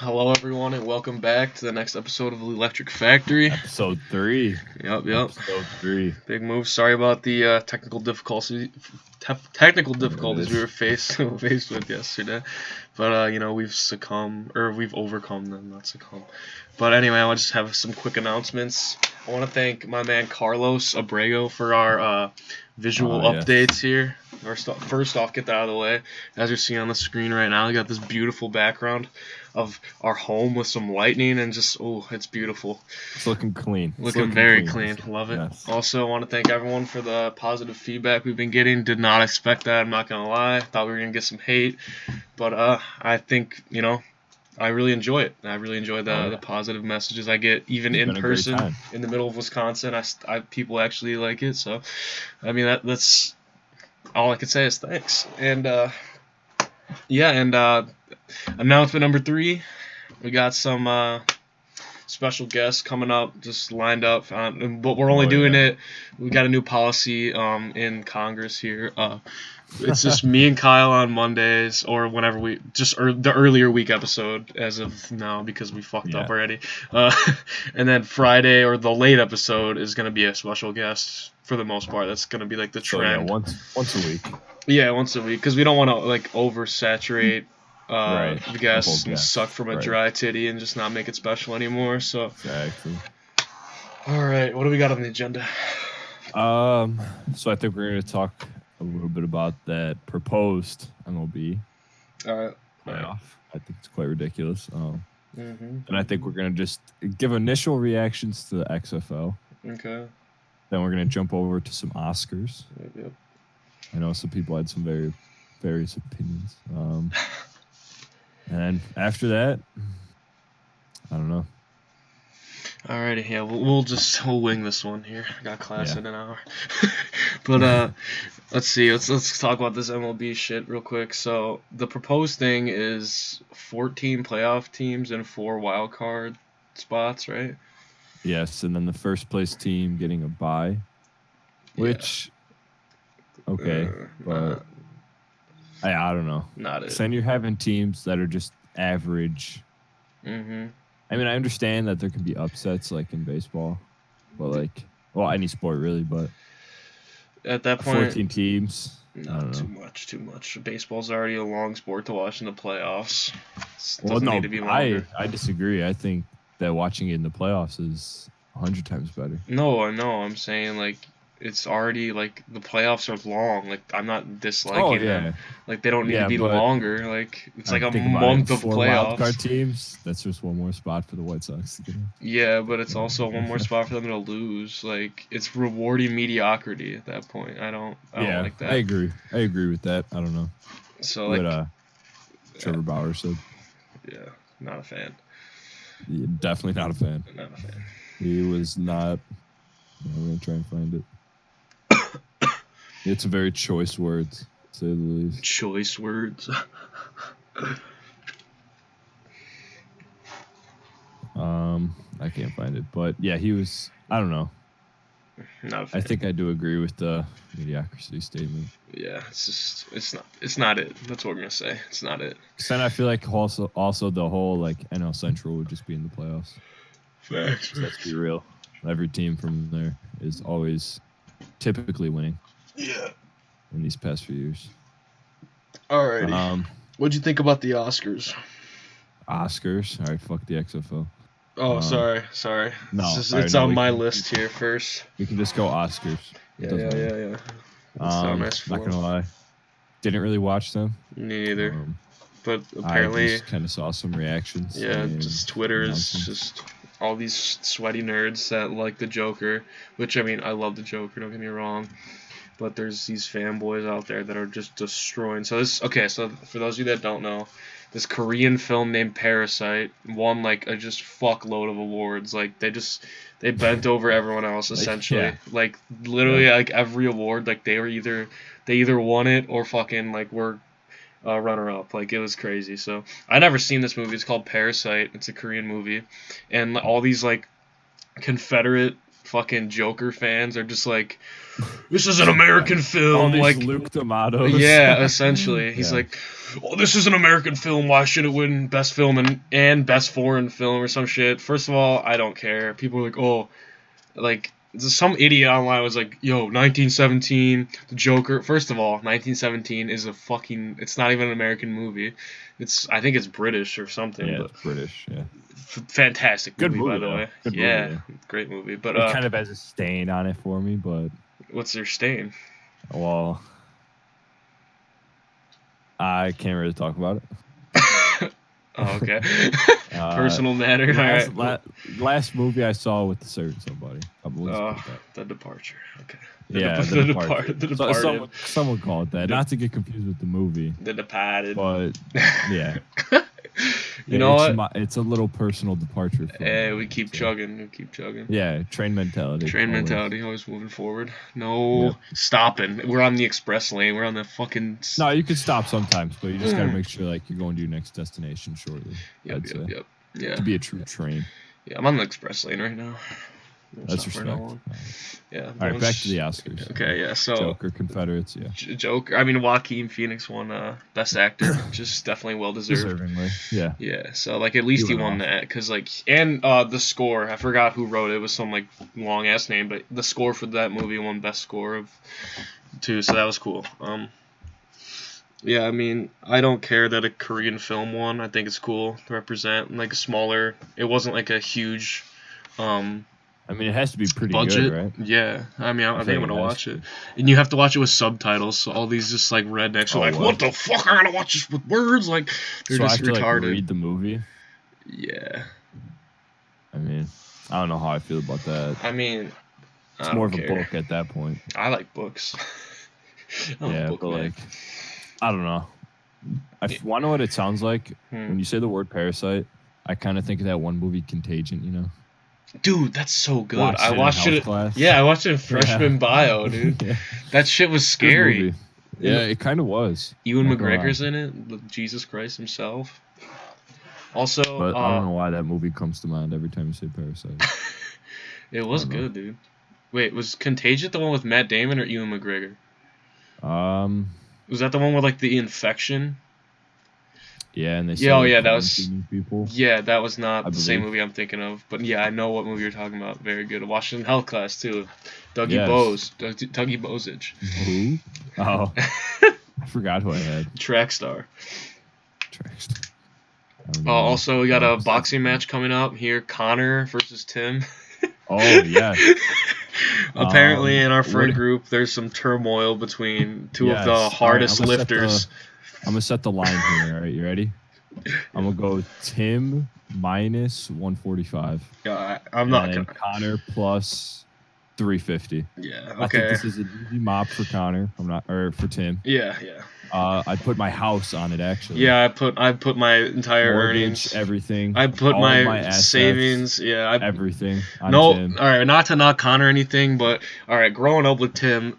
Hello, everyone, and welcome back to the next episode of the Electric Factory. Episode 3. Yep. Episode 3. Big move. Sorry about the technical difficulties we were faced with yesterday, but we've overcome them, not succumb. But anyway, I want to just have some quick announcements. I want to thank my man Carlos Abrego for our visual updates here. First off, get that out of the way. As you're seeing on the screen right now, we got this beautiful background of our home with some lightning and just, it's beautiful. It's looking clean. Looking very clean. Love it. Yes. Also, I want to thank everyone for the positive feedback we've been getting. Did not expect that. I'm not going to lie. Thought we were going to get some hate. But I think, I really enjoy it. I really enjoy the positive messages I get, even in person, in the middle of Wisconsin. People actually like it. So, I mean, that's all I could say is thanks. And, announcement number 3, we got some special guests coming up, just lined up. But we're only doing it. We got a new policy in Congress here. It's just me and Kyle on Mondays, or whenever the earlier week episode as of now, because we fucked up already. And then Friday or the late episode is gonna be a special guest for the most part. That's gonna be like the trend. So once a week. Yeah, once a week, because we don't want to like oversaturate the guests and suck from a dry titty and just not make it special anymore. So exactly. All right, what do we got on the agenda? So I think we're gonna talk a little bit about that proposed MLB playoff. I think it's quite ridiculous. And I think we're gonna just give initial reactions to the XFL. Okay. Then we're gonna jump over to some Oscars. Yep. I know some people had some very various opinions. And then after that, I don't know. Alrighty, yeah, we'll wing this one here. I got class in an hour. But let's see, let's talk about this MLB shit real quick. So the proposed thing is 14 playoff teams and 4 wild card spots, right? Yes, and then the first place team getting a bye, which but I don't know. Not it. Then you're having teams that are just average. I mean, I understand that there can be upsets like in baseball, but any sport really. But at that point, 14 teams. No, too much. Baseball's already a long sport to watch in the playoffs. Need to be longer. I disagree. I think that watching it in the playoffs is 100 times better. No, I know. I'm saying it's already the playoffs are long. I'm not disliking them. They don't need to be longer. It's a month of playoffs. Wildcard teams. That's just one more spot for the White Sox to get in. Yeah, but it's also one more spot for them to lose. It's rewarding mediocrity at that point. I don't like that. I agree with that. I don't know. So what Trevor Bauer said. Yeah, not a fan. Yeah, definitely not a fan. Not a fan. He was not. I'm gonna try and find it. It's a very choice words, to say the least. Choice words. I can't find it, but yeah, he was. I don't know. Not a fan. I think I do agree with the mediocrity statement. Yeah, it's not it. That's what we're gonna say. It's not it. Then I feel like also the whole NL Central would just be in the playoffs. Facts. Let's be real. Every team from there is always typically winning. Yeah. In these past few years. Alrighty. What'd you think about the Oscars? Oscars? Alright, fuck the XFL. Oh, sorry. No, it's on my list here first. We can just go Oscars. Yeah. Not gonna lie. Didn't really watch them. Me neither. But apparently, I just kind of saw some reactions. Yeah, just Twitter is just all these sweaty nerds that like the Joker, which, I mean, I love the Joker, don't get me wrong, but there's these fanboys out there that are just destroying. So for those of you that don't know, this Korean film named Parasite won just fuckload of awards. They bent over everyone else essentially. Literally every award, they either won it or fucking were runner up. It was crazy. So I never seen this movie. It's called Parasite. It's a Korean movie, and all these Confederate fucking Joker fans are just like, this is an American film. All these like Luke Tomatoes. Yeah, essentially. He's like, oh, this is an American film. Why should it win Best Film and Best Foreign Film or some shit? First of all, I don't care. People are like, oh, like, some idiot online was like, yo, 1917, the Joker. First of all, 1917 is it's not even an American movie. I think it's British or something. Yeah, but it's British, yeah. Fantastic movie, by the way. Good yeah, movie, great movie. But it kind of has a stain on it for me, but... What's their stain? Well, I can't really talk about it. Oh, okay. Personal matter. Last movie I saw with a certain somebody. The Departure. Okay. The Departure. Someone call it that. Not to get confused with the movie. The Departed. But yeah. You know what? It's a little personal departure. Hey, we keep chugging. Yeah, train mentality. Always moving forward. No stopping. We're on the express lane. We're on the fucking... No, you can stop sometimes, but you just gotta make sure like you're going to your next destination shortly. Yep. Yeah. To be a true train. Yeah, I'm on the express lane right now. That's respect. Yeah. All right, back to the Oscars. Okay, yeah. So Joker, Confederates, yeah. Joker. I mean, Joaquin Phoenix won Best Actor, just definitely well deserved. Deservingly, yeah. Yeah. So like at least he won that, because like, and the score. I forgot who wrote it. It was some like long ass name, but the score for that movie won Best Score too. So that was cool. Yeah, I mean, I don't care that a Korean film won. I think it's cool to represent like a smaller. It wasn't like a huge. I mean, it has to be pretty budget, good, right? Yeah. I mean, I think I'm gonna watch it, and you have to watch it with subtitles. So all these just like rednecks are like, "What the fuck? I gotta watch this with words." Like they're just retarded. I have to read the movie. Yeah. I mean, I don't know how I feel about that. I mean, it's more of a book at that point. I like books. But like, I don't know. I want to know what it sounds like when you say the word parasite. I kind of think of that one movie, Contagion. You know. Dude, that's so good. I watched it. I watched it in freshman bio, dude. That shit was scary. Yeah, it kind of was. Ewan McGregor's in it. Jesus Christ himself. Also, but I don't know why that movie comes to mind every time you say Parasite. It was good, dude. Wait, was Contagion the one with Matt Damon or Ewan McGregor? Was that the one with like the infection? Yeah, and they that was people. Yeah, that was not the same movie I'm thinking of. But yeah, I know what movie you're talking about. Very good. I watched it in health class too. Dougie Bozich. Who? Oh, I forgot who I had. Track star. Also, we got a boxing match coming up here. Connor versus Tim. Oh yeah. Apparently, in our friend group, there's some turmoil between two of the hardest lifters. I'm going to set the line here, all right? You ready? I'm going to go Tim minus 145. Yeah, I'm not going to. Connor plus 350. Yeah, okay. I think this is an easy mop for Connor. For Tim. Yeah. I put my house on it, actually. Yeah, I put my entire earnings. Everything. I put my assets, savings. Yeah. Everything on Tim. All right, not to knock Connor or anything, but all right, growing up with Tim,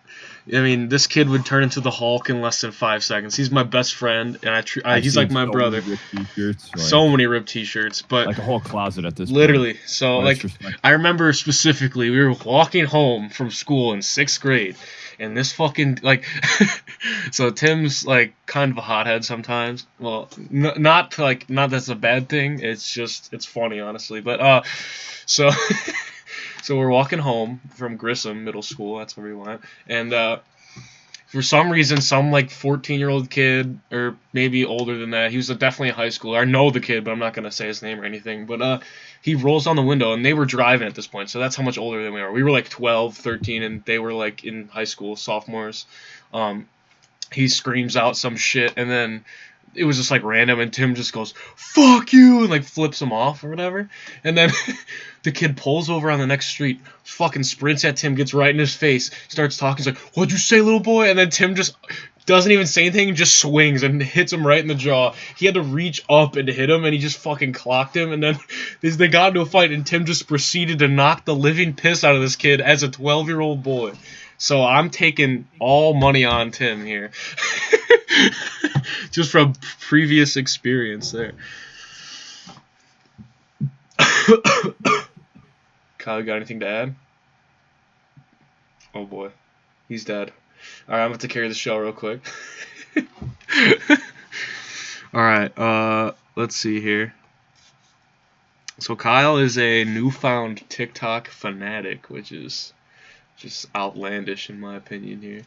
I mean, this kid would turn into the Hulk in less than 5 seconds. He's my best friend, and he's like my brother. So many ripped T-shirts, but like a whole closet at this literally. point. So like, I remember specifically, we were walking home from school in 6th grade, and this fucking like, so Tim's like kind of a hothead sometimes. Well, not that's a bad thing. It's just it's funny, honestly. But so. So we're walking home from Grissom Middle School. That's where we went. And for some reason, some like 14-year-old kid, or maybe older than that, he was definitely a high schooler. I know the kid, but I'm not going to say his name or anything. But he rolls down the window, and they were driving at this point. So that's how much older than we are. We were like 12, 13, and they were like in high school, sophomores. He screams out some shit, and then it was just like random, and Tim just goes, "Fuck you," and like flips him off or whatever. And then the kid pulls over on the next street, fucking sprints at Tim, gets right in his face, starts talking. He's like, "What'd you say, little boy?" And then Tim just doesn't even say anything, just swings and hits him right in the jaw. He had to reach up and hit him, and he just fucking clocked him. And then they got into a fight, and Tim just proceeded to knock the living piss out of this kid as a 12-year-old boy. So I'm taking all money on Tim here. Just from previous experience there. Kyle, you got anything to add? Oh boy, he's dead. All right, I'm about to carry the show real quick. All right, let's see here. So Kyle is a newfound TikTok fanatic, which is just outlandish in my opinion here.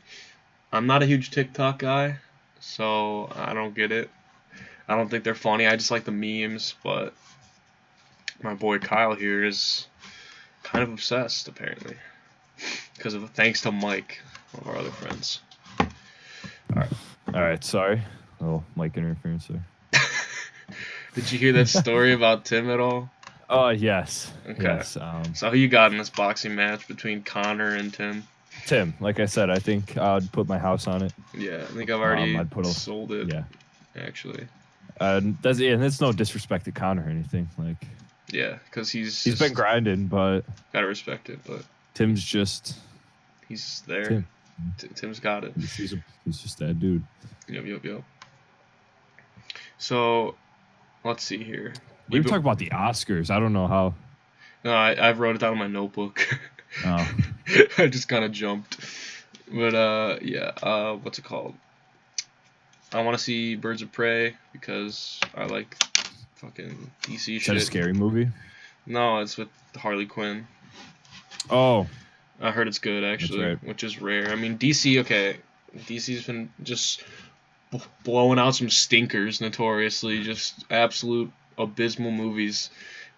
I'm not a huge TikTok guy, so I don't get it. I don't think they're funny. I just like the memes, but my boy Kyle here is kind of obsessed apparently, because of thanks to Mike, one of our other friends. All right. Sorry, little mic interference there. Did you hear that story about Tim at all? Oh yes. Okay. Yes. So who you got in this boxing match between Connor and Tim? Tim. Like I said, I think I'd put my house on it. Yeah, I think I've already sold it. Yeah. Actually. And it's no disrespect to Connor or anything. Like. Yeah, because he's been grinding, but gotta respect it. But Tim's just. He's there. Tim's got it. He's just that dude. Yep. So, let's see here. We were talking about the Oscars. I don't know how. No, I wrote it down in my notebook. Oh. I just kind of jumped. But, yeah. What's it called? I want to see Birds of Prey because I like fucking DC shit. Is that a scary movie? No, it's with Harley Quinn. Oh. I heard it's good, actually, right. Which is rare. I mean, DC's been just blowing out some stinkers, notoriously, just absolute abysmal movies.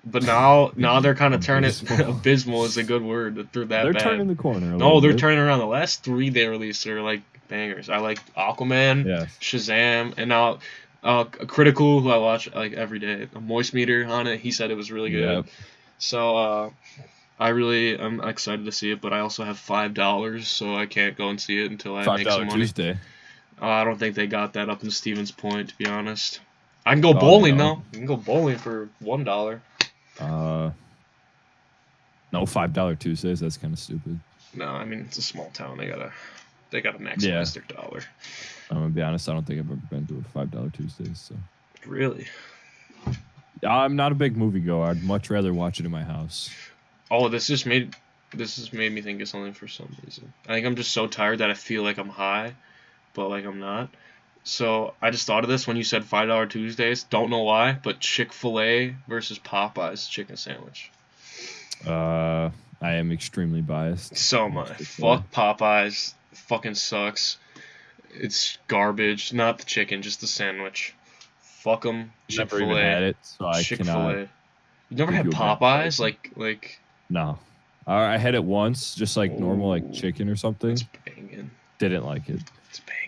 But now they're kind of turning. Abysmal is a good word. They're that bad. They're turning the corner. They're turning around. The last 3 they released are like bangers. I like Aquaman, Shazam, and now Critical, who I watch like every day. A Moist Meter on it. He said it was really good. Yep. So I'm excited to see it, but I also have $5, so I can't go and see it until I make some money. Tuesday. I don't think they got that up in Stevens Point, to be honest. I can go bowling though. You can go bowling for $1. No, $5 Tuesdays. That's kind of stupid. No, I mean it's a small town. They gotta maximize their dollar. I'm gonna be honest. I don't think I've ever been to a $5 Tuesdays. So really, I'm not a big movie goer. I'd much rather watch it in my house. Oh, this has made me think of something for some reason. I think I'm just so tired that I feel like I'm high, but like I'm not. So I just thought of this when you said $5 Tuesdays. Don't know why, but Chick-fil-A versus Popeyes chicken sandwich. I am extremely biased. So much. Fuck Popeyes. Fucking sucks. It's garbage. Not the chicken, just the sandwich. Fuck them. Chick-fil-A. Never even had it, so I Chick-fil-A. You never had Popeyes? Like. No. I had it once, just like normal like chicken or something. It's banging. Didn't like it. It's banging.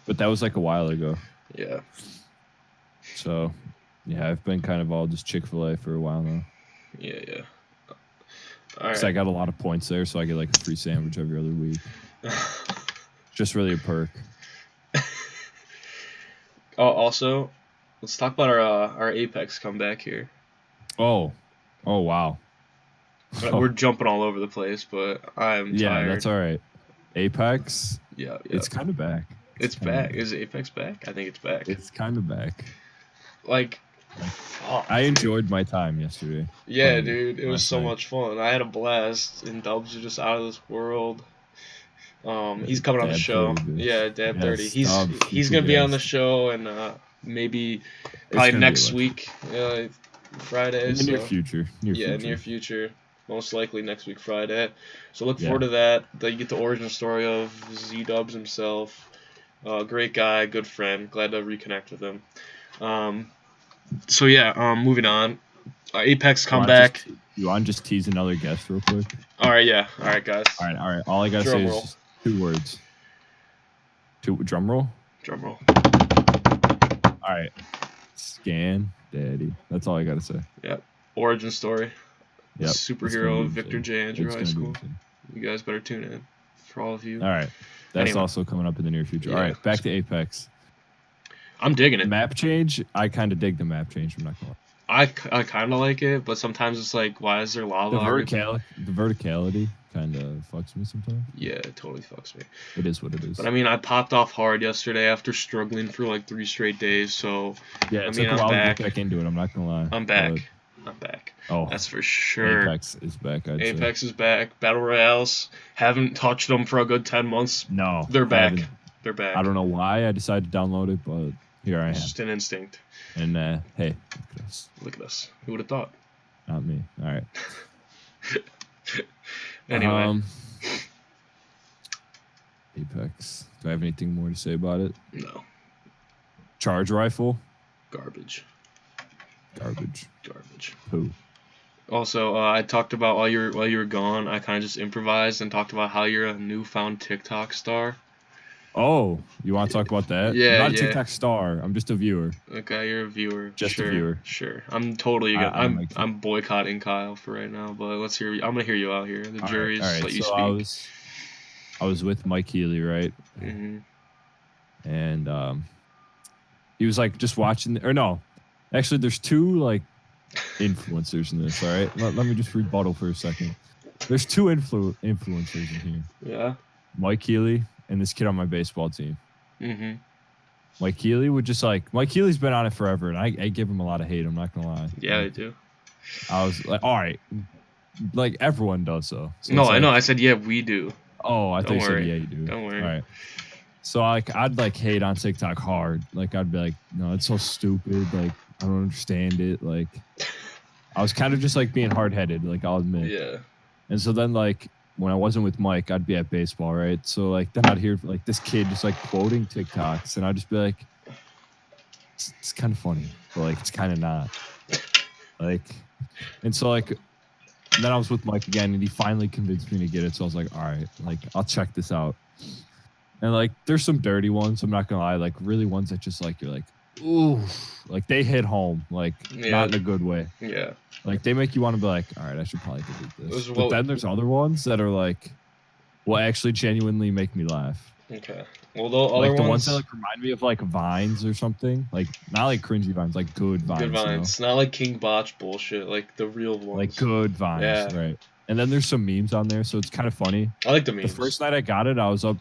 But that was like a while ago. Yeah. So, yeah, I've been kind of all just Chick-fil-A for a while now. Yeah. All right. I got a lot of points there, so I get like a free sandwich every other week. Just really a perk. Oh, also, let's talk about our Apex comeback here. Oh, wow. We're jumping all over the place, but I'm tired. Yeah, that's all right. Apex. Yeah. It's kind of back. It's back. Is Apex back? I think it's back. It's kind of back. Like, I enjoyed my time yesterday. Yeah, dude. It was so much fun. I had a blast, and Dubs are just out of this world. He's coming on the show. 30, yeah, Dab 30. He's gonna be on the show, and maybe probably next week, Friday. In the near future. Near future. Most likely next week, Friday. So look forward to that. You get the origin story of Z-Dubs himself. Great guy, good friend. Glad to reconnect with him. So yeah, moving on. Apex comeback. You want to just tease another guest real quick? All right, yeah. All right, guys. All right. All I gotta say is just 2 words. Drum roll. Drum roll. All right. Scan Daddy. That's all I gotta say. Yep. Origin story. Yep. Superhero Victor J. Andrew High School. You guys better tune in for all of you. All right. That's also coming up in the near future. Yeah. All right. Back to Apex. I'm digging it. Map change. I kind of dig the map change. I'm not gonna lie. I kind of like it, but sometimes it's like, why is there lava? The verticality kind of fucks me sometimes. Yeah, it totally fucks me. It is what it is. But I mean, I popped off hard yesterday after struggling for like 3 straight days. So yeah, it took a while to get back into it. I'm not gonna lie. I'm back. I'm back. Oh, that's for sure. Apex is back. Apex is back. Battle Royales, haven't touched them for a good 10 months. No, they're back. They're back. I don't know why I decided to download it, but here I am. Just an instinct. And hey, look at us. Look at us. Who would have thought? Not me. All right. Anyway. Apex. Do I have anything more to say about it? No. Charge rifle? Garbage. Who? Also, I talked about while you were gone, I kind of just improvised and talked about how you're a newfound TikTok star. Oh, you want to talk about that? Yeah, I'm not a TikTok star. I'm just a viewer. Okay, you're a viewer. Just a viewer. Sure. I'm totally gonna. I'm boycotting Kyle for right now, but let's hear. I'm gonna hear you out here. The jury's let you speak. I was with Mike Healy, right? Mm-hmm. And he was like just watching. Or no, actually, there's two like influencers in this. All right, let me just rebuttal for a second. There's two influencers in here. Yeah. Mike Healy and this kid on my baseball team. Mm-hmm. Mike Healy would just like Mike Healy's been on it forever, and I give him a lot of hate. I'm not gonna lie. Yeah, I do. I was like, all right, like everyone does so. No, I know. I said yeah, we do. Oh, I thought you said yeah, you do. Don't worry. All right. So I'd like hate on TikTok hard. Like I'd be like, no, it's so stupid. Like I don't understand it. Like I was kind of just like being hard headed. Like I'll admit. Yeah. And so then like when I wasn't with Mike, I'd be at baseball, right? So like then I'd hear like this kid just like quoting TikToks, and I'd just be like, it's kind of funny, but like it's kind of not. Like, and so like then I was with Mike again, and he finally convinced me to get it. So I was like, all right, like I'll check this out. And like there's some dirty ones, I'm not gonna lie, like really ones that just like you're like, ooh, like they hit home, like not in a good way. Yeah. Like they make you want to be like, all right, I should probably delete this. But then there's other ones that are like, will actually genuinely make me laugh. Okay. Well, the ones that like remind me of like Vines or something, like not like cringy Vines, like good Vines. Good Vines, you know? Not like King Botch bullshit, like the real ones. Like good Vines, right? And then there's some memes on there, so it's kind of funny. I like the memes. The first night I got it, I was up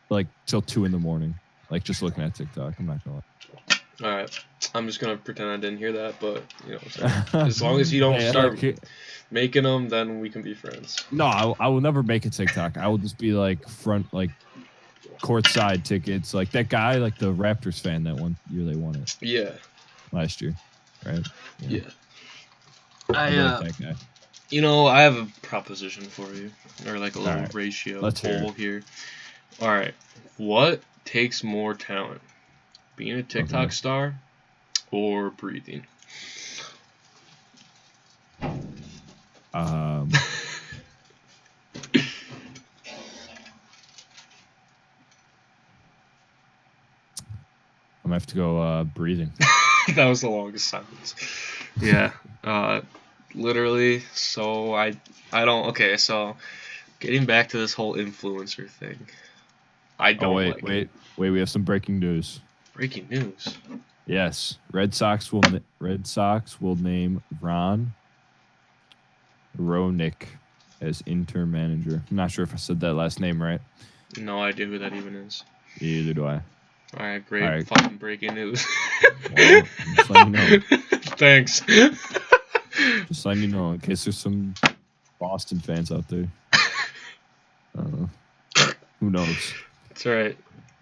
like till 2 a.m, like just looking at TikTok. I'm not gonna lie. All right, I'm just gonna pretend I didn't hear that, but you know, as long as you don't start making them, then we can be friends. No, I will never make a TikTok. I will just be like courtside tickets, like that guy, like the Raptors fan that one year they won it. Yeah. Last year, right? Yeah. I like that guy. You know, I have a proposition for you, or like a little ratio poll here. All right, what takes more talent? Being a TikTok star or breathing? I'm gonna have to go breathing. That was the longest sentence. Yeah. Literally. So I don't. Okay. So getting back to this whole influencer thing, I don't. Wait. We have some breaking news. Breaking news. Yes, Red Sox will name Ron Ronick as interim manager. I'm not sure if I said that last name right. No idea who that even is. Neither do I. All right, great. All right. Fucking breaking news. Well, just letting you know. Thanks. Just letting you know in case there's some Boston fans out there. I don't know. Who knows? That's all right.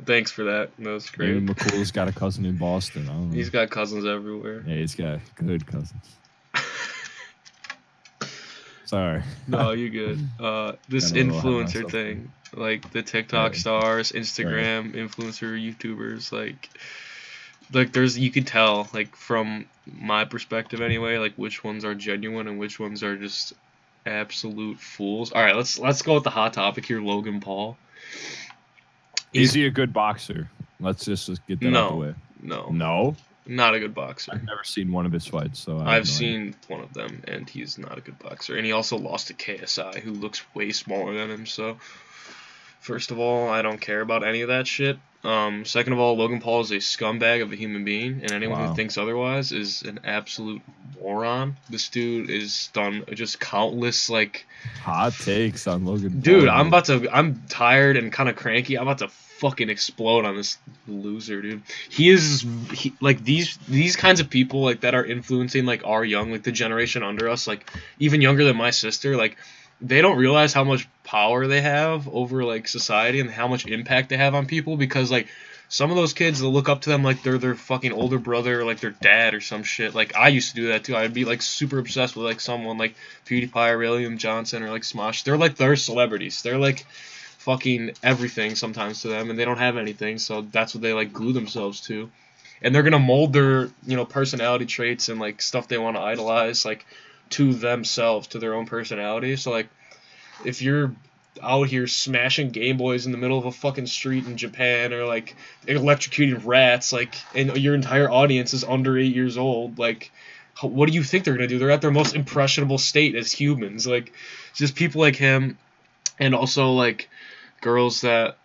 Thanks for that. That was great. Maybe McCool's got a cousin in Boston. I don't know. He's got cousins everywhere. Yeah, he's got good cousins. Sorry. No, you're good. This influencer thing, like the TikTok stars, Instagram influencer, YouTubers, like there's, you can tell, like from my perspective anyway, like which ones are genuine and which ones are just absolute fools. All right, let's go with the hot topic here, Logan Paul. Is he a good boxer? Let's just get that out of the way. No? Not a good boxer. I've never seen one of his fights, so I've seen one of them, and he's not a good boxer. And he also lost to KSI, who looks way smaller than him, so first of all, I don't care about any of that shit. Second of all, Logan Paul is a scumbag of a human being, and anyone who thinks otherwise is an absolute moron. This dude is done just countless hot takes on Logan Paul. Dude, I'm tired and kind of cranky. I'm about to fucking explode on this loser, dude. These kinds of people that are influencing our young, the generation under us, even younger than my sister, they don't realize how much power they have over society and how much impact they have on people, because some of those kids will look up to them like they're their fucking older brother or their dad or some shit. I used to do that too. I'd be super obsessed with someone like PewDiePie or William Johnson or Smosh. They're their celebrities. They're fucking everything sometimes to them, and they don't have anything, so that's what they glue themselves to. And they're gonna mold their personality traits and stuff they want to idolize to themselves, to their own personality. So if you're out here smashing Game Boys in the middle of a fucking street in Japan, or electrocuting rats, and your entire audience is under 8 years old, what do you think they're gonna do? They're at their most impressionable state as humans. Just people like him, and also girls that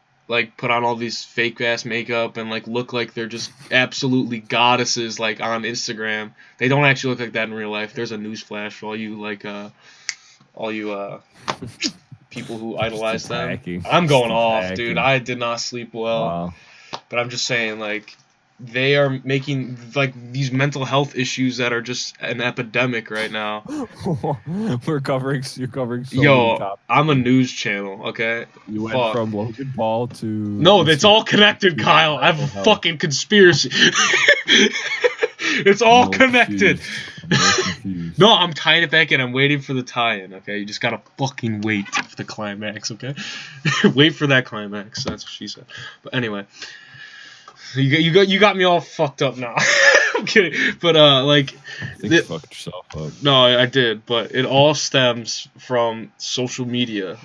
put on all these fake ass makeup and look like they're just absolutely goddesses on Instagram. They don't actually look like that in real life. There's a newsflash for all you people who idolize them. I'm going off, dude. I did not sleep well. But I'm just saying they are making these mental health issues that are just an epidemic right now. You're covering so many topics. I'm a news channel, okay? You went from Logan Paul to... No, it's all connected, Kyle. I have a fucking conspiracy. It's all connected. No, I'm tying it back in. I'm waiting for the tie-in, okay? You just gotta fucking wait for the climax, okay? Wait for that climax. That's what she said. But anyway... You got me all fucked up now. I'm kidding, but I think you fucked yourself up. No, I did, but it all stems from social media.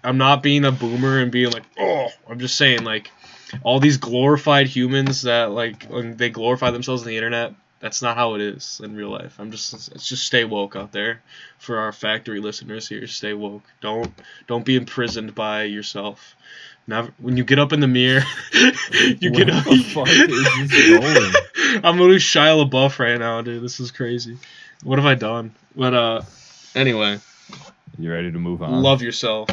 I'm not being a boomer and being I'm just saying all these glorified humans that when they glorify themselves on the internet, that's not how it is in real life. Let's just stay woke out there. For our factory listeners here, stay woke. Don't be imprisoned by yourself. Never, when you get up in the mirror, get up. Where the fuck is this going? I'm literally Shia LaBeouf right now, dude. This is crazy. What have I done? But anyway. You ready to move on? Love yourself.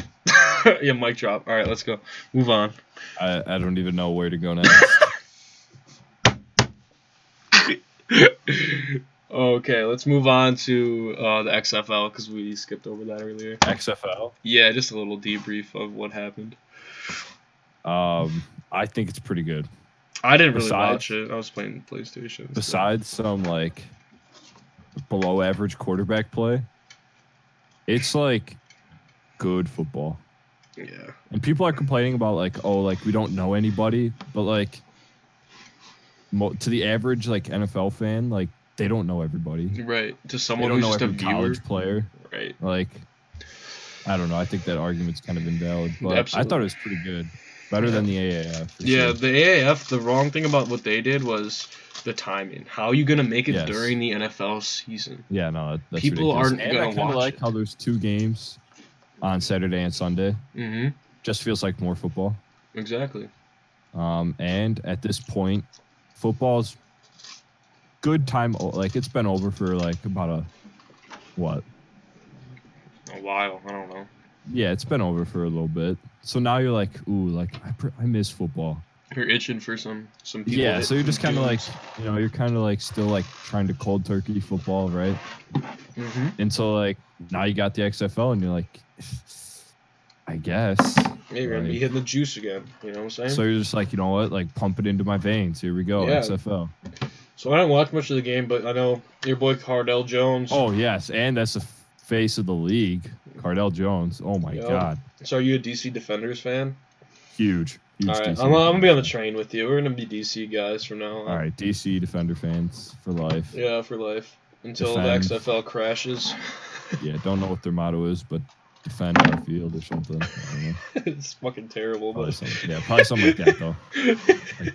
Yeah, mic drop. All right, let's go. Move on. I don't even know where to go next. Okay, let's move on to the XFL because we skipped over that earlier. XFL? Yeah, just a little debrief of what happened. I think it's pretty good. I didn't really watch it. I was playing PlayStation. Besides some below average quarterback play, it's good football. Yeah. And people are complaining about we don't know anybody, but to the average NFL fan, they don't know everybody. Right. To someone who's just a college player. Right. I don't know. I think that argument's kind of invalid, but absolutely. I thought it was pretty good. Better than the AAF. Yeah, the AAF, the wrong thing about what they did was the timing. How are you going to make it during the NFL season? Yeah, no, that's people ridiculous. aren't going to watch it. I like how there's 2 games on Saturday and Sunday. Mm-hmm. Just feels like more football. Exactly. And at this point, football's good time. It's been over for about a while. I don't know. Yeah, it's been over for a little bit. So now you're I miss football. You're itching for some people. Yeah, so you're just kind of you're kind of still trying to cold turkey football, right? Mm-hmm. And so now you got the XFL and you're I guess. Yeah, you're gonna be hitting the juice again. You know what I'm saying? So you're just you know what? Pump it into my veins. Here we go, yeah. XFL. So I didn't watch much of the game, but I know your boy Cardell Jones. Oh yes, and that's the face of the league, Cardell Jones. Oh my God. So are you a DC Defenders fan? Huge. All right, I'm gonna be on the train with you. We're gonna be DC guys from now on. All right, DC Defender fans for life. Yeah, for life until the XFL crashes. Yeah, don't know what their motto is, but defend our field or something. I don't know. It's fucking terrible, probably probably something like that though.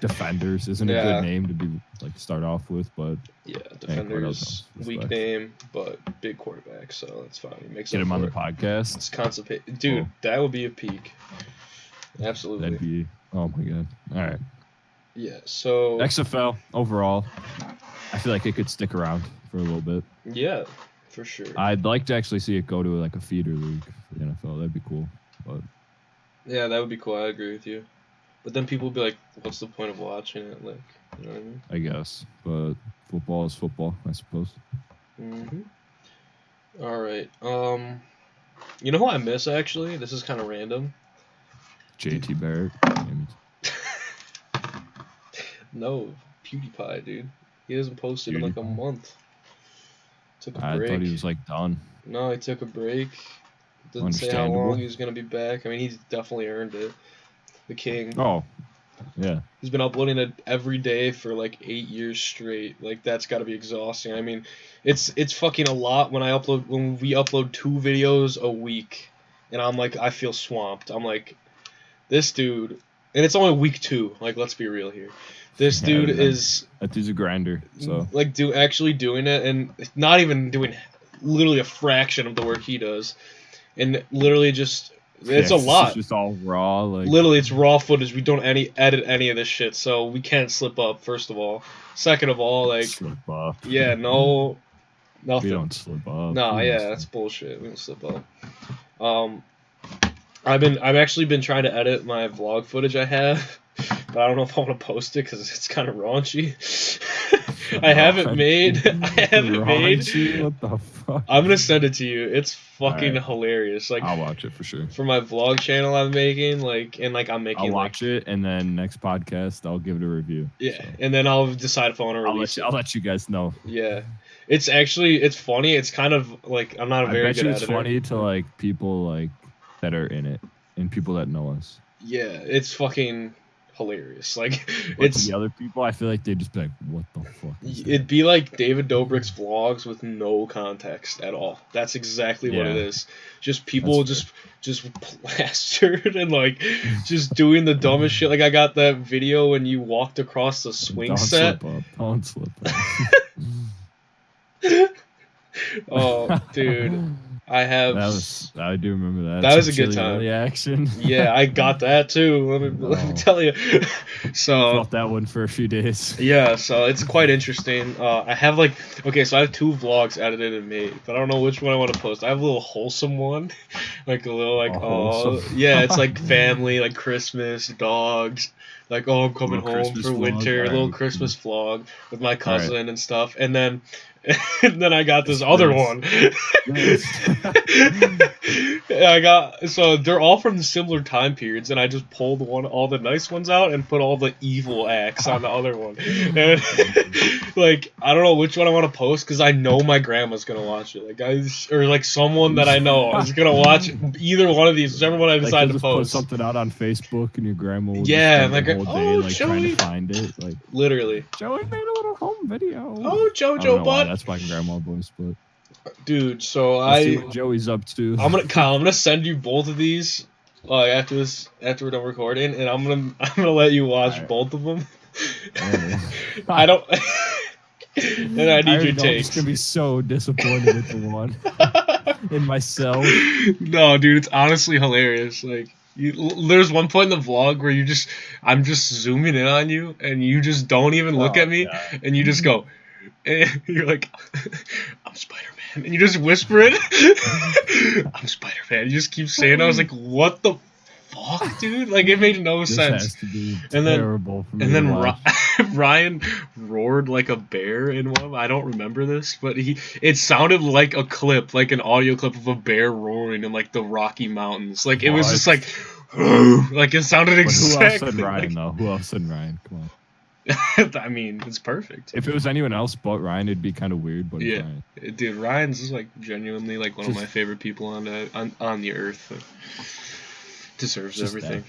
Defenders isn't a good name to be start off with, but yeah, Defenders weak name, but big quarterback, so that's fine. He makes get him on the podcast. It's constipated, dude. That would be a peak. Absolutely. That'd be Oh my god! All right. Yeah. So XFL overall, I feel like it could stick around for a little bit. Yeah, for sure. I'd like to actually see it go to like a feeder league for the NFL. That'd be cool. But yeah, that would be cool. I agree with you. But then people would be like, "What's the point of watching it?" Like, you know what I mean? I guess. But football is football, I suppose. All right. You know who I miss actually? This is kind of random. JT Barrett. No, PewDiePie, dude. He hasn't posted in like a month. Took a break. I thought he was like done. No, he took a break. Didn't say how long he was gonna be back. I mean, he's definitely earned it. The king. Oh, yeah. He's been uploading it every day for like 8 years straight. Like that's got to be exhausting. I mean, it's fucking a lot when we upload 2 videos a week, and I'm like I feel swamped. I'm like, this dude, and it's only week 2. Like let's be real here. This dude is that dude's a grinder. So like actually doing it and not even doing literally a fraction of the work he does, and literally just. It's a lot. It's just all raw. Like literally, it's raw footage. We don't edit any of this shit, so we can't slip up. First of all, second of all, like slip up. Yeah, no, nothing. We don't slip up. No, yeah, that's bullshit. We don't slip up. I've actually been trying to edit my vlog footage I have, but I don't know if I want to post it because it's kind of raunchy. I haven't made. What the fuck? I'm gonna send it to you. It's fucking hilarious. Like I'll watch it for sure. For my vlog channel I'm making, I'm making. I'll watch it, and then next podcast I'll give it a review. Yeah, so. And then I'll decide if I want to release it. I'll let you guys know. Yeah, it's funny. It's kind of like I'm not a very good editor. It's funny to like people like that are in it and people that know us. Yeah, it's fucking hilarious. Like it's the other people. I feel like they'd just be like, "What the fuck?" It'd be like David Dobrik's vlogs with no context at all. That's exactly what it is. Just people just plastered and like just doing the dumbest shit. Like I got that video when you walked across the swing set. Don't slip up. Oh, dude. I do remember that. That was a good time. Reaction. Yeah, I got that too. Let me tell you. So felt that one for a few days. Yeah, so it's quite interesting. I have so I have 2 vlogs edited and made, but I don't know which one I want to post. I have a little wholesome one, like a little yeah, it's like family, like Christmas, dogs, like I'm coming home for winter, a little Christmas vlog with my cousin and stuff, and then I got this other one. So they're all from similar time periods, and I just pulled all the nice ones out and put all the evil acts on the other one. And I don't know which one I want to post because I know my grandma's gonna watch it. Or someone that I know is gonna watch either one of these, whichever one I decide to post. Put something out on Facebook, and your grandma will spend the whole day trying to find it. Literally. Joey made a little home video. Oh, Jojo butt. That's my grandma voice, but dude, so see what Joey's up to. Kyle, I'm gonna send you both of these after we're done recording, and I'm gonna let you watch both of them. I don't. And I need your takes. I'm just gonna be so disappointed with the one in myself. No, dude, it's honestly hilarious. There's one point in the vlog where I'm just zooming in on you, and you just don't even look at me, and you just go, and you're like, I'm Spider-Man, and you just whisper it. I'm Spider-Man. You just keep saying it. I was like, what the fuck, dude? It made no sense. Has to be terrible for me. And then Ryan roared like a bear in one of them. I don't remember this, but it sounded like a clip, like an audio clip of a bear roaring in the Rocky Mountains. It was just it sounded exactly. Who else said Ryan though? Who else said Ryan? Come on. I mean, it's perfect. If it was anyone else but Ryan, it'd be kind of weird. But yeah, dude, Ryan's is genuinely one of my favorite people on the earth. Deserves everything.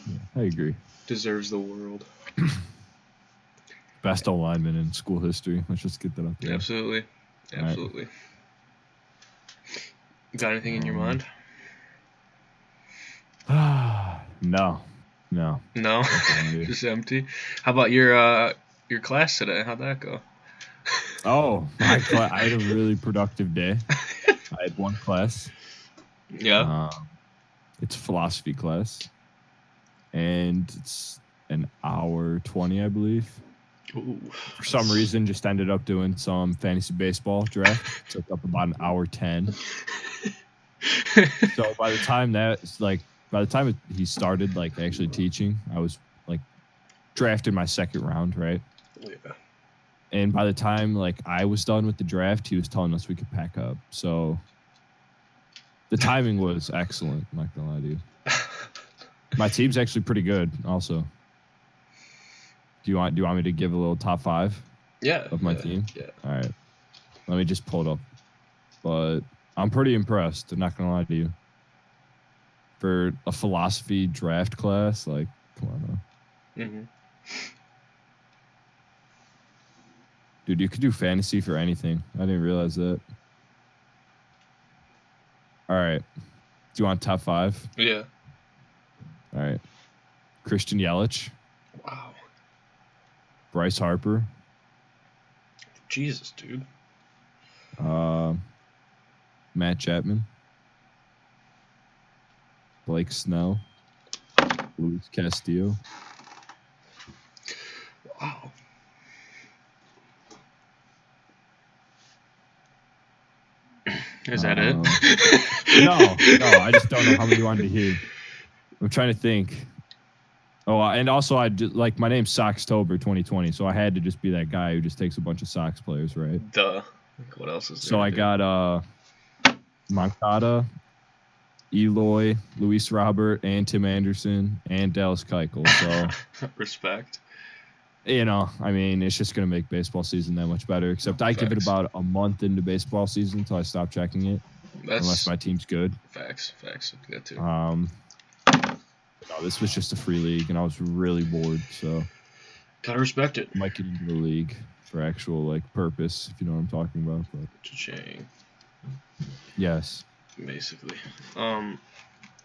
Yeah, I agree. Deserves the world. Best lineman in school history. Let's just get that up there. Absolutely. Right. Got anything in your mind? No. Just empty. How about your class today? How'd that go? Oh, I had a really productive day. I had one class. Yeah. It's a philosophy class. and it's an hour 20, I believe. Ooh, for some reason, just ended up doing some fantasy baseball draft. Took up about an hour 10. So by the time he started like actually teaching, I was like drafted my second round, right? Yeah. And by the time like I was done with the draft, he was telling us we could pack up. So the timing was excellent. I'm not gonna lie to you. My team's actually pretty good. Also, do you want me to give a little top 5? Yeah. Of my team. Yeah. All right. Let me just pull it up. But I'm pretty impressed. I'm not gonna lie to you. For a philosophy draft class, like, come on now. Mm-hmm. Dude, you could do fantasy for anything. I didn't realize that. All right. Do you want top 5? Yeah. All right. Christian Yelich. Wow. Bryce Harper. Jesus, dude. Matt Chapman. Blake Snell. Luis Castillo. Wow. Is that it? No. I just don't know how many you wanted to hear. I'm trying to think. Oh, and also I did, like, my name's Soxtober 2020, so I had to just be that guy who just takes a bunch of Sox players, right? Duh. What else is there? So I got Moncada, Eloy, Luis Robert, and Tim Anderson, and Dallas Keuchel. So respect. You know, I mean, it's just gonna make baseball season that much better. Except I give it about a month into baseball season until I stop checking it, unless my team's good. Facts. That too. No, this was just a free league, and I was really bored, so gotta respect it. I might get into the league for actual like purpose, if you know what I'm talking about. But cha-ching. Yes. Basically.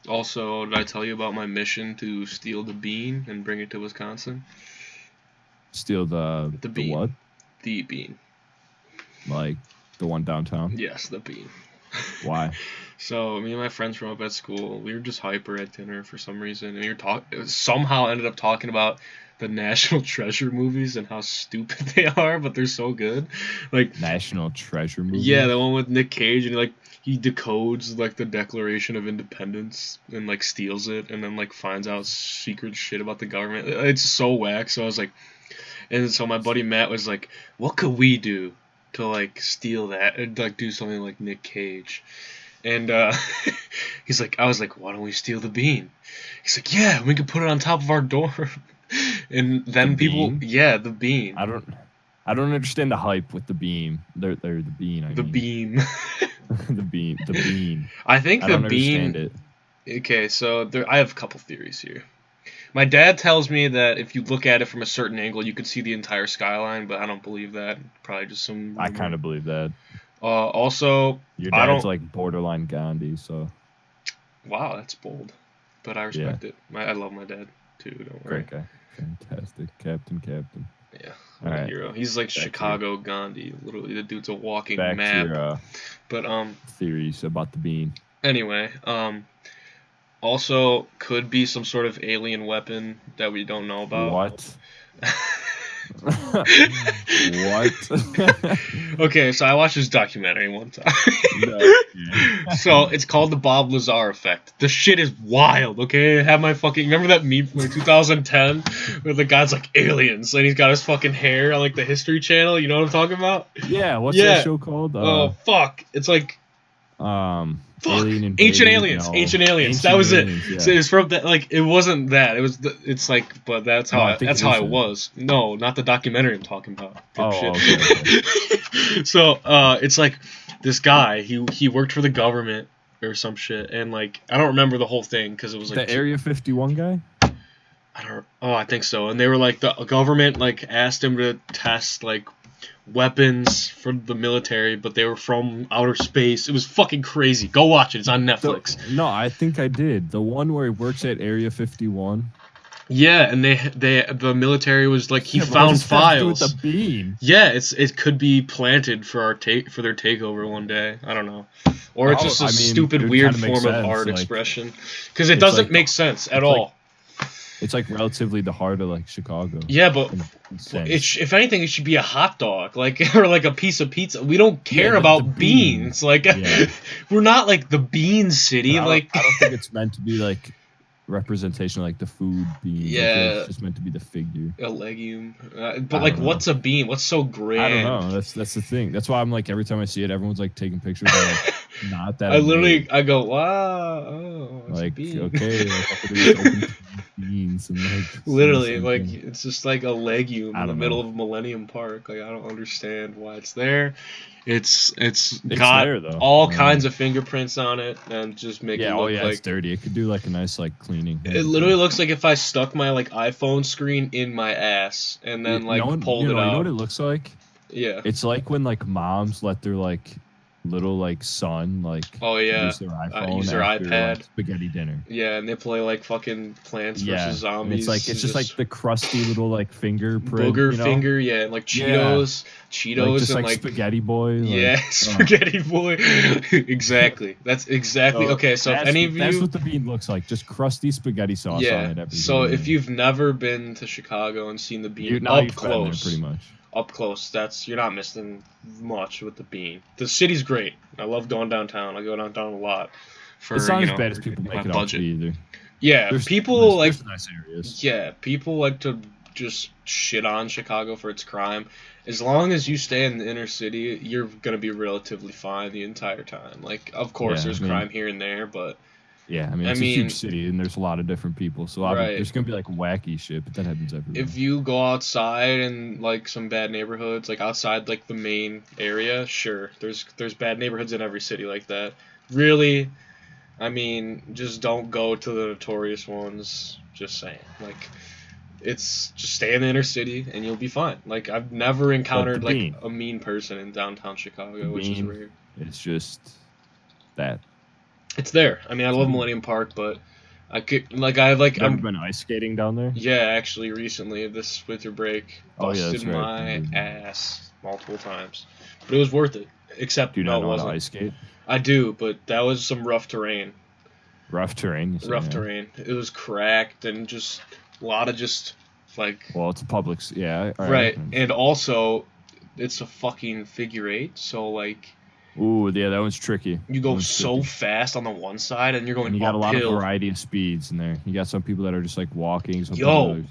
Also, did I tell you about my mission to steal the bean and bring it to Wisconsin? Steal the bean. What? The bean. Like the one downtown? Yes, the bean. Why? So me and my friends from up at school, we were just hyper at dinner for some reason, and we were somehow ended up talking about the National Treasure movies and how stupid they are, but they're so good. Like National Treasure movies? Yeah, the one with Nick Cage, and he decodes like the Declaration of Independence and like steals it, and then like finds out secret shit about the government. It's so whack. So I was like, and so my buddy Matt was like, "What could we do to like steal that and like do something like Nick Cage?" And he's like, I was like, "Why don't we steal the bean?" He's like, "Yeah, we could put it on top of our dorm." And then the bean. I don't understand the hype with the beam. They're the bean. I mean. Beam. The bean. I think I the don't bean. Understand it. Okay, so I have a couple theories here. My dad tells me that if you look at it from a certain angle, you could see the entire skyline, but I don't believe that. Probably just some rumor. I kind of believe that. Also, your dad's like borderline Gandhi, so. Wow, that's bold, but I respect it. I love my dad too. Don't worry. Great guy, fantastic, Captain. Yeah, a hero. He's like Chicago Gandhi. Literally, the dude's a walking map. To your, but theories about the bean. Anyway, also could be some sort of alien weapon that we don't know about. What? What? Okay, so I watched this documentary one time. So it's called the Bob Lazar effect. The shit is wild, okay? I have my fucking... Remember that meme from like 2010 where the guy's like aliens and he's got his fucking hair on like the History Channel? You know what I'm talking about? Yeah, what's that show called? Oh, fuck. It's like... Ancient Aliens. That was it. Yeah. So it's from that. Like it wasn't that. It was. It's like. But that's how. That's how it was. No, not the documentary I'm talking about. Okay. So it's like this guy. He worked for the government or some shit, and like I don't remember the whole thing because it was like the Area 51 guy. I think so. And they were like the government like asked him to test like weapons for the military, but they were from outer space. It was fucking crazy. Go watch it. It's on Netflix. No, I think I did. The one where he works at Area 51. Yeah, and the military was like he found files. With the beam. Yeah, it could be planted for for their takeover one day. I don't know, or it's just a stupid weird form of art expression because it doesn't make sense at all. It's like relatively the heart of like Chicago. Yeah, but if anything, it should be a hot dog, like or like a piece of pizza. We don't care about beans. Like we're not like the bean city. I don't think it's meant to be like representation of like the food beans. Yeah, I feel like it's just meant to be the figure. A legume, but like, what's a bean? What's so grand? I don't know. That's the thing. That's why I'm like every time I see it, everyone's like taking pictures. I'm like, not that. I go, wow, oh, it's like a bean. Okay, like, beans and like literally like it's just like a legume in the middle of Millennium Park. Like I don't understand why it's there. It's got there, all kinds of fingerprints on it and just make it look like it's dirty. It could do like a nice like cleaning. It literally looks like if I stuck my like iPhone screen in my ass and then like pulled it out. You know what it looks like? Yeah. It's like when like moms let their like little like son like use their iPhone, use their iPad, like, spaghetti dinner. Yeah, and they play like fucking Plants vs Zombies. And it's just like the crusty little like fingerprint, booger finger, and like Cheetos, like, just and like spaghetti boy. Spaghetti boy. Exactly. That's exactly okay. So if any of you, that's what the bean looks like, just crusty spaghetti sauce on it. So if you've never been to Chicago and seen the bean up close, pretty much. Up close, you're not missing much with the bean. The city's great. I love going downtown. I go downtown a lot. It's not as bad as people make it out to be either. Yeah, people there's nice areas. Yeah, people like to just shit on Chicago for its crime. As long as you stay in the inner city, you're gonna be relatively fine the entire time. Like, of course, there's crime here and there, but. Yeah, it's a huge city, and there's a lot of different people, so there's gonna be like wacky shit, but that happens everywhere. If you go outside in like some bad neighborhoods, like outside like the main area, sure, there's bad neighborhoods in every city like that. Really, just don't go to the notorious ones. Just saying, like, it's just stay in the inner city and you'll be fine. Like I've never encountered like a mean person in downtown Chicago, which is rare. It's just that. It's there. I love Millennium Park, but I could I've been ice skating down there. Yeah, actually, recently this winter break, busted my ass multiple times, but it was worth it. Except do you not know how to ice skate? I do, but that was some rough terrain. Rough terrain. Terrain. It was cracked and just a lot of just like. Well, it's a public. Yeah. Right, and also, it's a fucking figure eight, so like. Ooh, yeah, that one's tricky. You go so fast on the one side, and you're going uphill. You got a lot of variety of speeds in there. You got some people that are just like walking.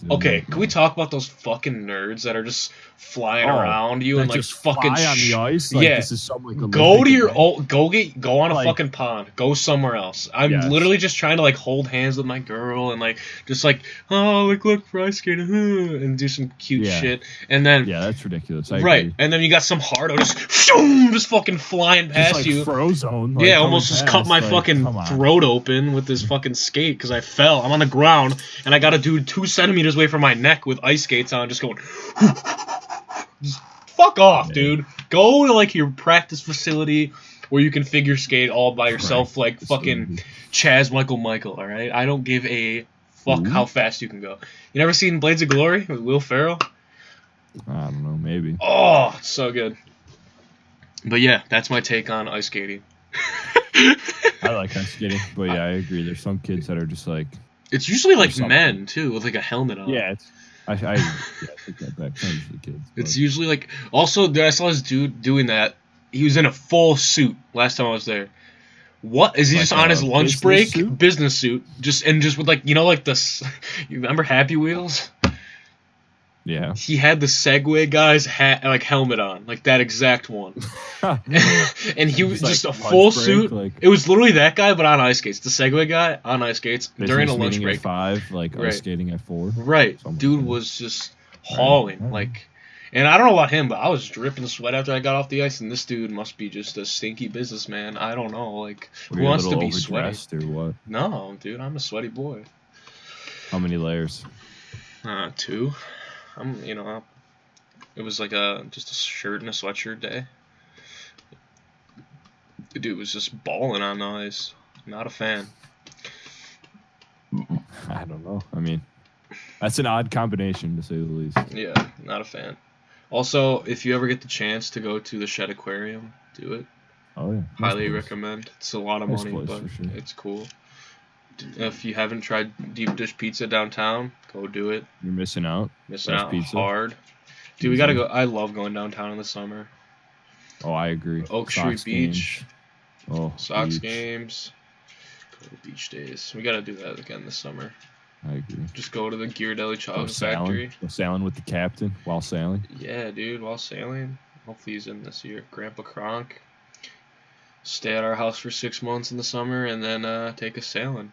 Okay, can we talk about those fucking nerds that are just flying around you and like just fucking fly on the ice? Like, this is some like go to your go on a fucking pond. Go somewhere else. I'm literally just trying to like hold hands with my girl and like just like look for ice skating and do some cute shit. And then that's ridiculous. I agree. And then you got some hardo just fucking flying past like you. Frozone. Like, almost just cut my fucking throat open with this fucking skate because I fell. I'm on the ground and I got a dude 2 centimeters away from my neck with ice skates on, just going. Just fuck off, dude. Go to like your practice facility where you can figure skate all by yourself, like fucking Chaz Michael. All right, I don't give a fuck how fast you can go. You never seen Blades of Glory with Will Ferrell? I don't know, maybe. Oh, it's so good. But yeah, that's my take on ice skating. I like ice skating, but I agree. There's some kids that are just like. It's usually like men too, with like a helmet on. Yeah, I take that back. It's not usually kids. It's usually like. Also, I saw this dude doing that. He was in a full suit last time I was there. What is he just on his lunch break? Business suit, just with like like this. You remember Happy Wheels? Yeah. He had the Segway guy's helmet on, like that exact one. And he was just a full suit. It was literally that guy, but on ice skates. The Segway guy on ice skates during a lunch break. At 5, ice skating at 4. Right. Dude was just hauling, and I don't know about him, but I was dripping sweat after I got off the ice, and this dude must be just a stinky businessman. I don't know, who wants to be sweaty? Or what? No, dude, I'm a sweaty boy. How many layers? 2. It was like just a shirt and a sweatshirt day. The dude was just balling on the ice. Not a fan. I don't know. That's an odd combination to say the least. Yeah, not a fan. Also, if you ever get the chance to go to the Shed Aquarium, do it. Oh yeah. Highly recommend. It's a lot of money, but it's cool. If you haven't tried deep dish pizza downtown, go do it. You're missing out. Missing out hard. Dude, we gotta go. I love going downtown in the summer. Oh, I agree. Oak Street Beach. Oh, Sox games. Go to beach days. We gotta do that again this summer. I agree. Just go to the Ghirardelli Chocolate Factory. Go sailing with the captain while sailing. Yeah, dude, while sailing. Hopefully he's in this year. Grandpa Kronk. Stay at our house for 6 months in the summer and then take us sailing.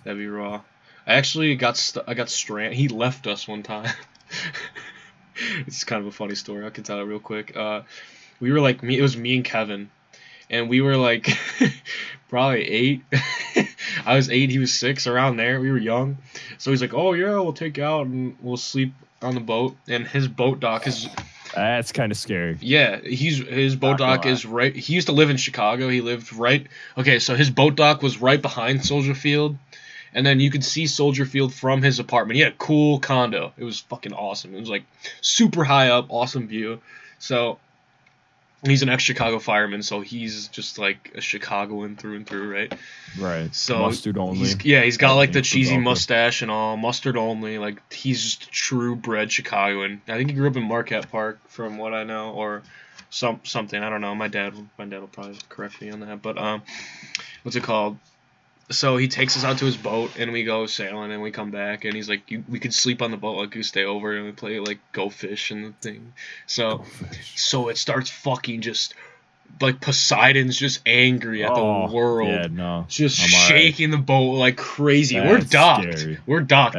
That'd be raw. I actually got stranded. He left us one time. It's kind of a funny story. I can tell it real quick. We were like it was me and Kevin, and we were like probably 8. I was 8, he was 6, around there. We were young, so he's like, "Oh yeah, we'll take you out and we'll sleep on the boat." And his boat dock is. That's kind of scary. Yeah, his boat dock is right. He used to live in Chicago. He lived right. Okay, so his boat dock was right behind Soldier Field, and then you could see Soldier Field from his apartment. He had a cool condo. It was fucking awesome. It was like super high up, awesome view. So he's an ex-Chicago fireman, so he's just like a Chicagoan through and through, right? Right. So mustard only. He's got like the cheesy mustache and all, mustard only. Like he's just a true bred Chicagoan. I think he grew up in Marquette Park, from what I know, or something. I don't know. My dad will probably correct me on that. But what's it called? So he takes us out to his boat, and we go sailing, and we come back, and he's like, we could sleep on the boat, like, you stay over, and we play, like, Go Fish and the thing. So it starts fucking just, like, Poseidon's just angry at the world. Yeah, no. Just shaking the boat like crazy. We're docked. Scary. We're docked.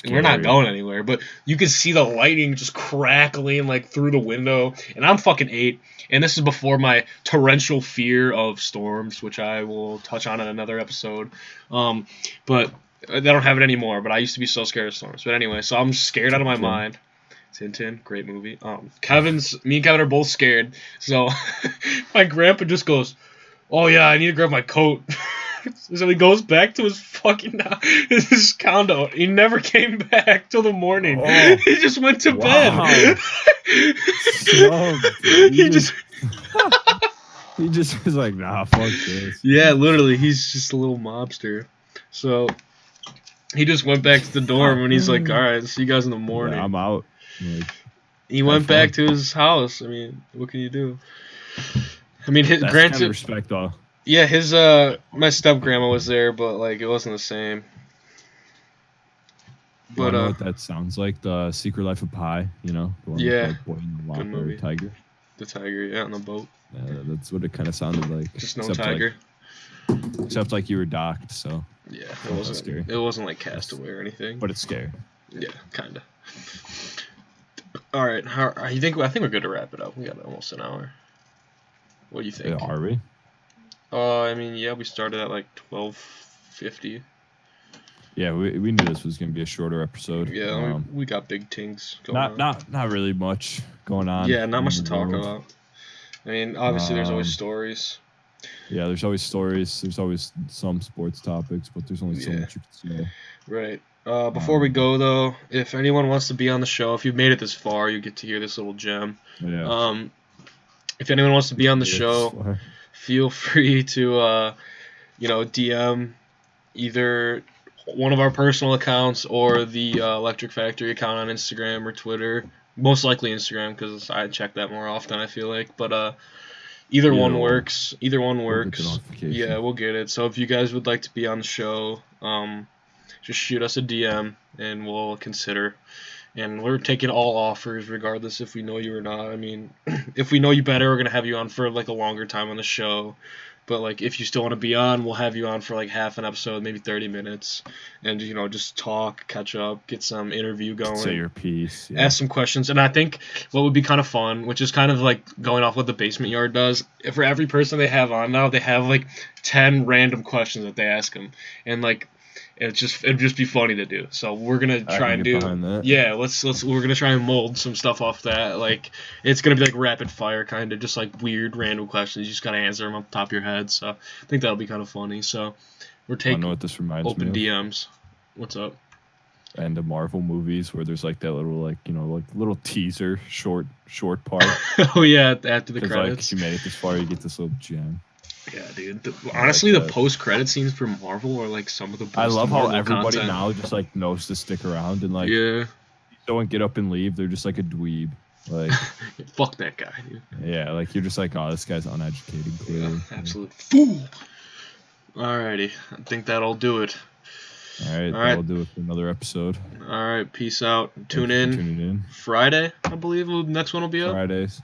We're not going anywhere, but you can see the lightning just crackling, like, through the window, and I'm fucking 8. And this is before my torrential fear of storms, which I will touch on in another episode. But I don't have it anymore, but I used to be so scared of storms. But anyway, so I'm scared out of my mind. Tintin, great movie. Me and Kevin are both scared. So my grandpa just goes, "Oh yeah, I need to grab my coat." So he goes back to his fucking his condo. He never came back till the morning. Oh, he just went to bed. He just was like, "Nah, fuck this." Yeah, literally, he's just a little mobster. So he just went back to the dorm and he's like, "All right, see you guys in the morning." Yeah, I'm out. He went back to his house. I mean, what can you do? I mean, granted, kind of respect though. Yeah, my step grandma was there, but like it wasn't the same. But know what that sounds like? The Secret Life of Pi, you know? The one with the boy in the tiger. The tiger, yeah, on the boat. Yeah, that's what it kind of sounded like. Just no tiger. Except like you were docked, so. Yeah, it wasn't scary. It wasn't like Castaway or anything. But it's scary. Yeah, kinda. All right, I think we're good to wrap it up. We got almost an hour. What do you think? Yeah, are we? I mean, yeah, we started at like 12:50. Yeah, we knew this was gonna be a shorter episode. Yeah, we got big things going on. Not really much going on. Yeah, not much to talk about. I mean, obviously there's always stories. Yeah, there's always stories. There's always some sports topics, but there's only so much you can say. Right. Before we go though, if anyone wants to be on the show, if you've made it this far, you get to hear this little gem. Yeah. If anyone wants to be on the show, feel free to DM either one of our personal accounts or the Electric Factory account on Instagram or Twitter. Most likely Instagram, because I check that more often, I feel like. But either one works. Either one works. Yeah, we'll get it. So if you guys would like to be on the show, just shoot us a DM and we'll consider. And we're taking all offers, regardless if we know you or not. I mean, if we know you better, we're gonna have you on for like a longer time on the show. But like, if you still want to be on, we'll have you on for like half an episode, maybe 30 minutes, and just talk, catch up, get some interview going. Say your piece. Yeah. Ask some questions, and I think what would be kind of fun, which is kind of like going off what the Basement Yard does. For every person they have on now, they have like 10 random questions that they ask them, and like. It'd just be funny to do. So we're gonna try and do. We're gonna try and mold some stuff off that. Like it's gonna be like rapid fire kind of, just like weird random questions. You just gotta answer them off the top of your head. So I think that'll be kind of funny. So we're taking know what this reminds open me of? DMs. What's up? And the Marvel movies where there's like that little little teaser short part. Oh yeah, after the credits. Like you made it this far, you get this little gem. Yeah, dude. Honestly, the post-credit scenes for Marvel are like some of the best. I love Marvel how everybody content. now just like knows to stick around and like don't get up and leave. They're just like a dweeb. Like fuck that guy, dude. Yeah, like you're just like, oh, this guy's uneducated, clearly. Yeah, absolute fool. Alrighty, I think that'll do it. All right, that'll do it for another episode. All right, peace out. Tune in. Friday, I believe the next one will be up. Fridays,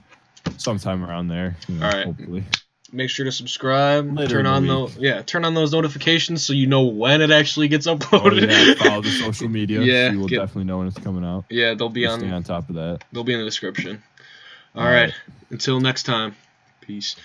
sometime around there. You know, all right, hopefully. Make sure to subscribe. Turn on those notifications so you know when it actually gets uploaded. Oh, yeah, follow the social media. Yeah, so you will definitely know when it's coming out. Yeah, they'll be stay on top of that. They'll be in the description. All right. Until next time. Peace.